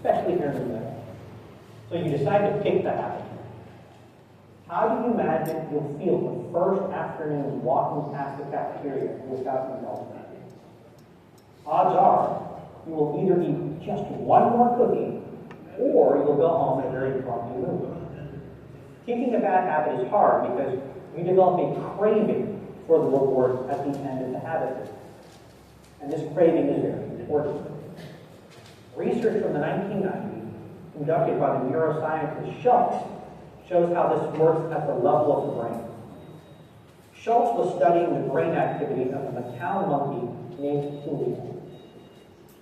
especially here in the middle. So you decide to pick the habit. How do you imagine you'll feel the first afternoon walking past the cafeteria without indulging? Odds are you will either eat just one more cookie or you'll go home in a very grumpy mood. Kicking a bad habit is hard because you develop a craving for the reward at the end of the habit. And this craving is very important. Research from the 1990s, conducted by the neuroscientist Schultz, shows how this works at the level of the brain. Schultz was studying the brain activity of a Macau monkey named Julio.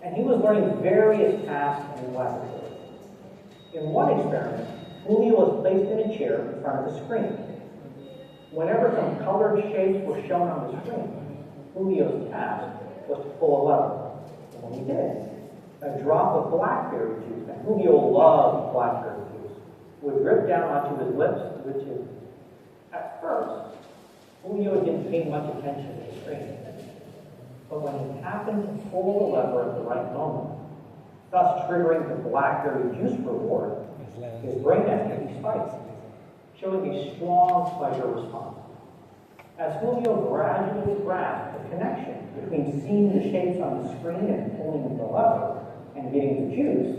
And he was learning various tasks in the laboratory. In one experiment, Julio was placed in a chair in front of a screen. Whenever some colored shapes were shown on the screen, Julio's task was to pull a lever. And when he did, a drop of blackberry juice, and Julio loved blackberry juice, would drip down onto his lips to the tube. At first, Julio didn't pay much attention to the screen. But when he happened to pull the lever at the right moment, thus triggering the blackberry juice reward, his brain activity spiked, showing a strong pleasure response. As Julio gradually grasped the connection between seeing the shapes on the screen and pulling the lever and getting the juice,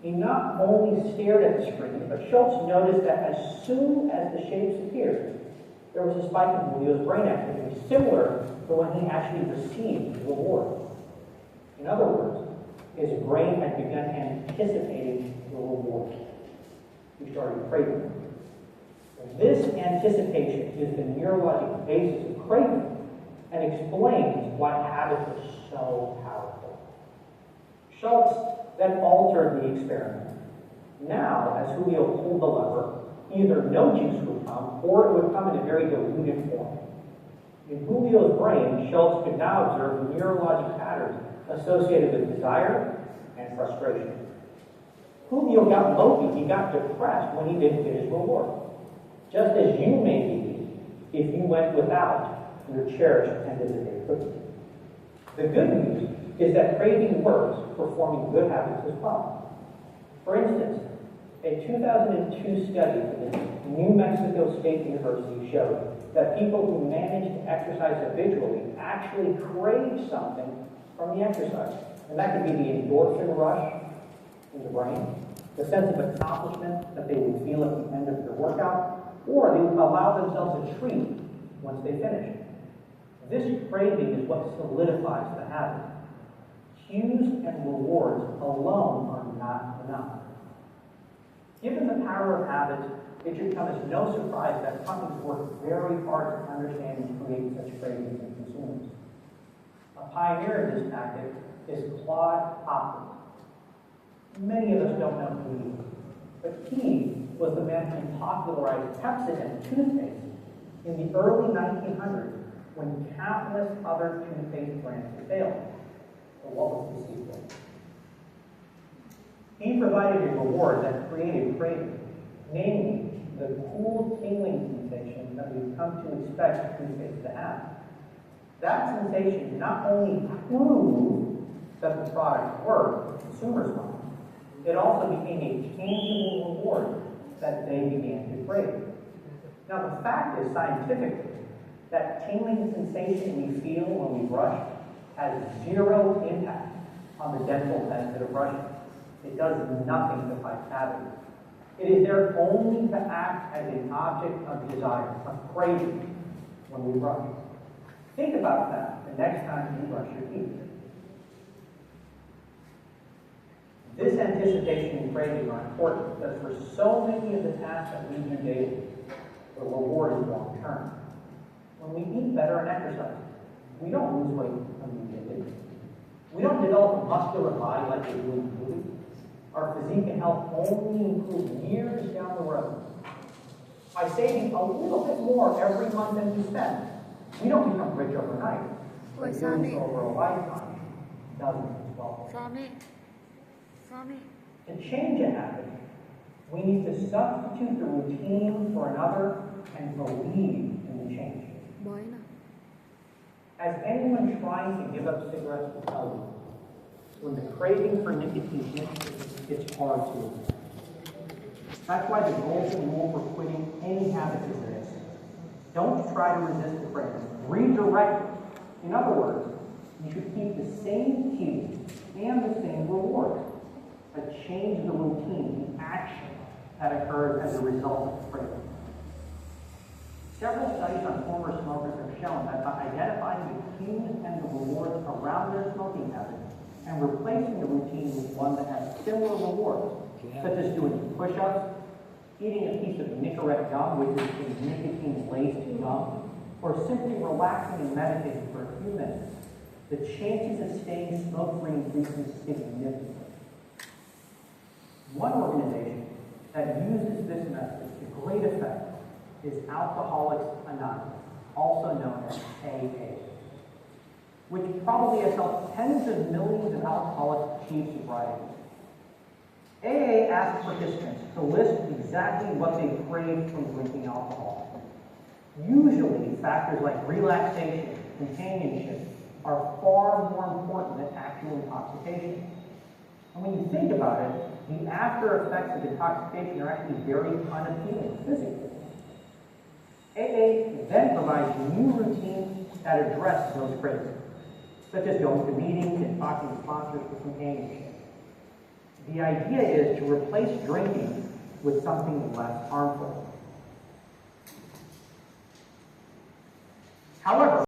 he not only stared at the screen, but Schultz noticed that as soon as the shapes appeared, there was a spike in Julio's brain activity, similar to when he actually received the reward. In other words, his brain had begun anticipating the reward. He started craving it. This anticipation is the neurologic basis of craving and explains why habits are so powerful. Schultz then altered the experiment. Now, as Julio pulled the lever, either no juice would come, or it would come in a very diluted form. In Julio's brain, Schultz could now observe neurologic patterns associated with desire and frustration. Julio got mopey, he got depressed when he didn't get his reward. Just as you may be if you went without your cherished end-of-the-day cookie. The good news is that craving works for forming good habits as well. For instance, a 2002 study from the New Mexico State University showed that people who managed to exercise habitually actually crave something from the exercise. And that could be the endorphin rush in the brain, the sense of accomplishment that they would feel at the end of their workout, or they would allow themselves a treat once they finish. This craving is what solidifies the habit. Cues and rewards alone are not enough. Given the power of habits, it should come as no surprise that companies work very hard to understand and create such cravings in consumers. A pioneer in this tactic is Claude Hopkins. Many of us don't know who he is, but he was the man who popularized Pepsodent toothpaste in the early 1900s when countless other toothpaste brands failed. So what was his secret? He provided a reward that created craving, namely the cool tingling sensation that we've come to expect toothpaste to have. That sensation not only proved that the product worked in consumers' minds, it also became a tangible reward that they began to crave. Now the fact is, scientifically, that tingling sensation we feel when we brush has zero impact on the dental benefit of brushing. It does nothing to fight cavity. It is there only to act as an object of desire, of craving, when we brush. Think about that the next time you brush your teeth. This anticipation and craving are important because for so many of the tasks that we do daily, the reward is long-term. When we eat better and exercise, we don't lose weight immediately. We don't develop a muscular body like we do in movies. Our physique and health only improve years down the road. By saving a little bit more every month than we spend, we don't become rich overnight. But doing so over a lifetime, dozens of well. To change a habit, we need to substitute the routine for another and believe in the change. As anyone trying to give up cigarettes will tell you, when the craving for nicotine hits, hard to ignore. That's why the golden rule for quitting any habit is this. Don't try to resist the craving. Redirect it. In other words, you should keep the same cues and the same reward, but change the routine, the action that occurs as a result of the craving. Several studies on former smokers have shown that by identifying the cues and the rewards around their smoking habit and replacing the routine with one that has similar rewards, such as doing push-ups, eating a piece of Nicorette gum, which is a nicotine-laced gum, or simply relaxing and meditating for a few minutes, the chances of staying smoke-free increases significantly. One organization that uses this method to great effect is Alcoholics Anonymous, also known as AA, which probably has helped tens of millions of alcoholics achieve sobriety. AA asks participants to list exactly what they crave from drinking alcohol. Usually, factors like relaxation, companionship, are far more important than actual intoxication. And when you think about it, the after effects of intoxication are actually very unappealing physically. AA then provides new routines that address those cravings, such as going to meetings and talking to sponsors for companionship. The idea is to replace drinking with something less harmful.